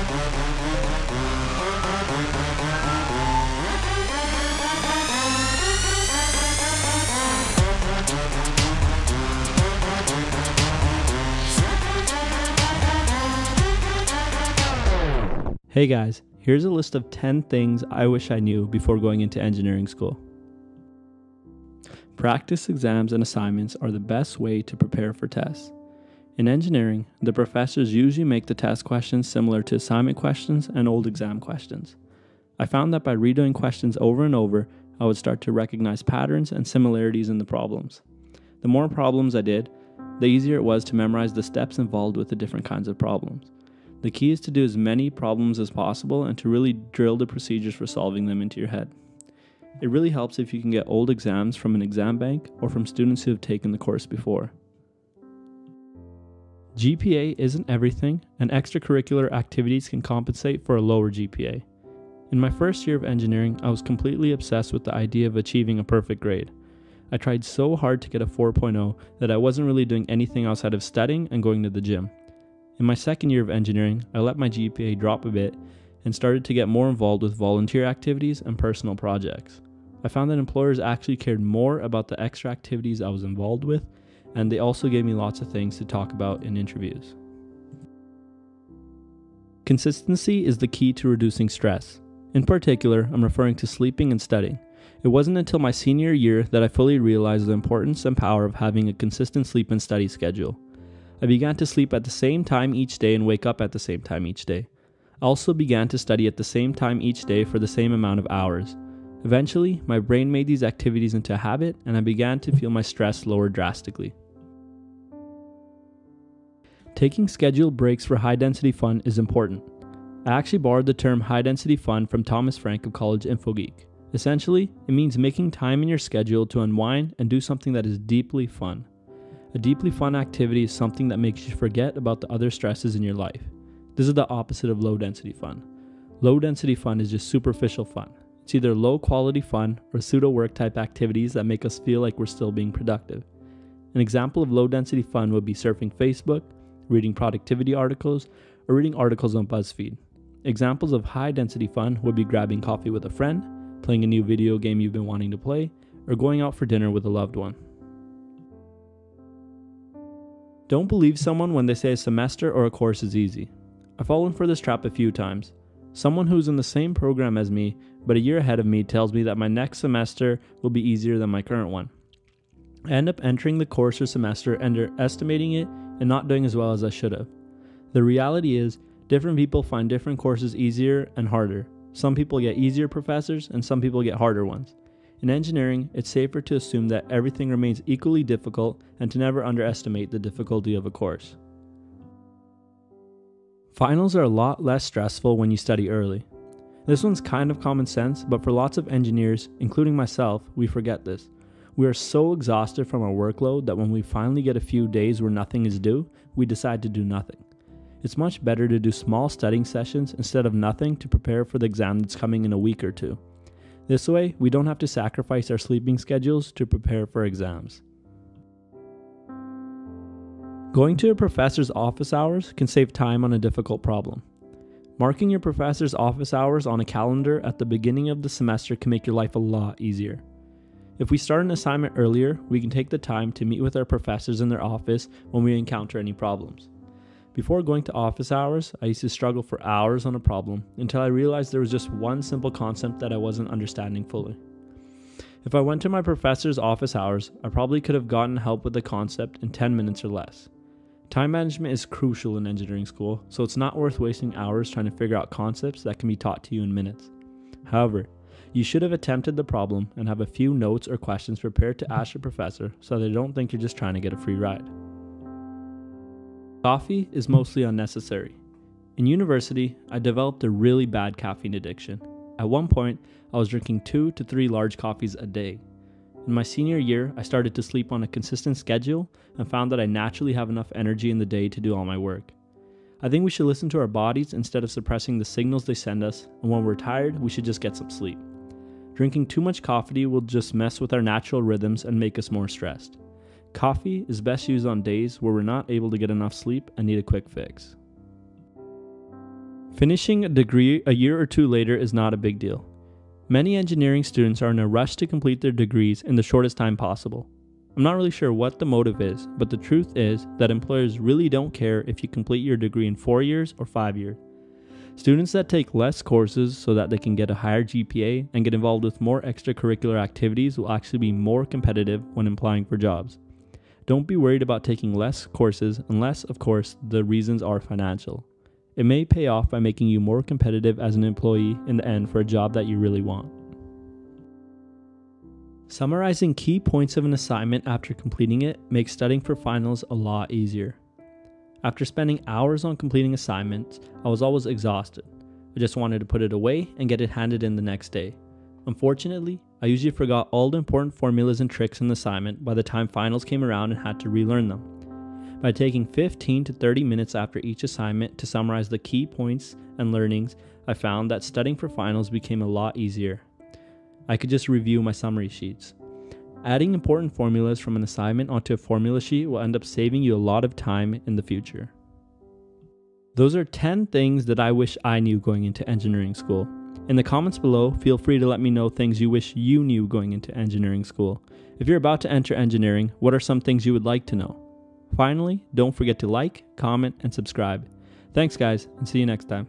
Hey guys, here's a list of 10 things I wish I knew before going into engineering school. Practice exams and assignments are the best way to prepare for tests. In engineering, the professors usually make the test questions similar to assignment questions and old exam questions. I found that by redoing questions over and over, I would start to recognize patterns and similarities in the problems. The more problems I did, the easier it was to memorize the steps involved with the different kinds of problems. The key is to do as many problems as possible and to really drill the procedures for solving them into your head. It really helps if you can get old exams from an exam bank or from students who have taken the course before. GPA isn't everything, and extracurricular activities can compensate for a lower GPA. In my first year of engineering, I was completely obsessed with the idea of achieving a perfect grade. I tried so hard to get a 4.0 that I wasn't really doing anything outside of studying and going to the gym. In my second year of engineering, I let my GPA drop a bit and started to get more involved with volunteer activities and personal projects. I found that employers actually cared more about the extra activities I was involved with, and they also gave me lots of things to talk about in interviews. Consistency is the key to reducing stress. In particular, I'm referring to sleeping and studying. It wasn't until my senior year that I fully realized the importance and power of having a consistent sleep and study schedule. I began to sleep at the same time each day and wake up at the same time each day. I also began to study at the same time each day for the same amount of hours. Eventually, my brain made these activities into a habit and I began to feel my stress lower drastically. Taking scheduled breaks for high-density fun is important. I actually borrowed the term high-density fun from Thomas Frank of College InfoGeek. Essentially, it means making time in your schedule to unwind and do something that is deeply fun. A deeply fun activity is something that makes you forget about the other stresses in your life. This is the opposite of low-density fun. Low-density fun is just superficial fun. It's either low-quality fun or pseudo-work type activities that make us feel like we're still being productive. An example of low-density fun would be surfing Facebook, reading productivity articles, or reading articles on BuzzFeed. Examples of high-density fun would be grabbing coffee with a friend, playing a new video game you've been wanting to play, or going out for dinner with a loved one. Don't believe someone when they say a semester or a course is easy. I've fallen for this trap a few times. Someone who's in the same program as me, but a year ahead of me, tells me that my next semester will be easier than my current one. I end up entering the course or semester underestimating it and not doing as well as I should have. The reality is, different people find different courses easier and harder. Some people get easier professors and some people get harder ones. In engineering, it's safer to assume that everything remains equally difficult and to never underestimate the difficulty of a course. Finals are a lot less stressful when you study early. This one's kind of common sense, but for lots of engineers, including myself, we forget this. We are so exhausted from our workload that when we finally get a few days where nothing is due, we decide to do nothing. It's much better to do small studying sessions instead of nothing to prepare for the exam that's coming in a week or two. This way, we don't have to sacrifice our sleeping schedules to prepare for exams. Going to a professor's office hours can save time on a difficult problem. Marking your professor's office hours on a calendar at the beginning of the semester can make your life a lot easier. If we start an assignment earlier, we can take the time to meet with our professors in their office when we encounter any problems. Before going to office hours, I used to struggle for hours on a problem until I realized there was just one simple concept that I wasn't understanding fully. If I went to my professor's office hours, I probably could have gotten help with the concept in 10 minutes or less. Time management is crucial in engineering school, so it's not worth wasting hours trying to figure out concepts that can be taught to you in minutes. However, you should have attempted the problem and have a few notes or questions prepared to ask your professor so they don't think you're just trying to get a free ride. Coffee is mostly unnecessary. In university, I developed a really bad caffeine addiction. At one point, I was drinking 2 to 3 large coffees a day. In my senior year, I started to sleep on a consistent schedule and found that I naturally have enough energy in the day to do all my work. I think we should listen to our bodies instead of suppressing the signals they send us, and when we're tired, we should just get some sleep. Drinking too much coffee will just mess with our natural rhythms and make us more stressed. Coffee is best used on days where we're not able to get enough sleep and need a quick fix. Finishing a degree a year or two later is not a big deal. Many engineering students are in a rush to complete their degrees in the shortest time possible. I'm not really sure what the motive is, but the truth is that employers really don't care if you complete your degree in 4 years or 5 years. Students that take less courses so that they can get a higher GPA and get involved with more extracurricular activities will actually be more competitive when applying for jobs. Don't be worried about taking less courses unless, of course, the reasons are financial. It may pay off by making you more competitive as an employee in the end for a job that you really want. Summarizing key points of an assignment after completing it makes studying for finals a lot easier. After spending hours on completing assignments, I was always exhausted. I just wanted to put it away and get it handed in the next day. Unfortunately, I usually forgot all the important formulas and tricks in the assignment by the time finals came around and had to relearn them. By taking 15 to 30 minutes after each assignment to summarize the key points and learnings, I found that studying for finals became a lot easier. I could just review my summary sheets. Adding important formulas from an assignment onto a formula sheet will end up saving you a lot of time in the future. Those are 10 things that I wish I knew going into engineering school. In the comments below, feel free to let me know things you wish you knew going into engineering school. If you're about to enter engineering, what are some things you would like to know? Finally, don't forget to like, comment, and subscribe. Thanks guys, and see you next time.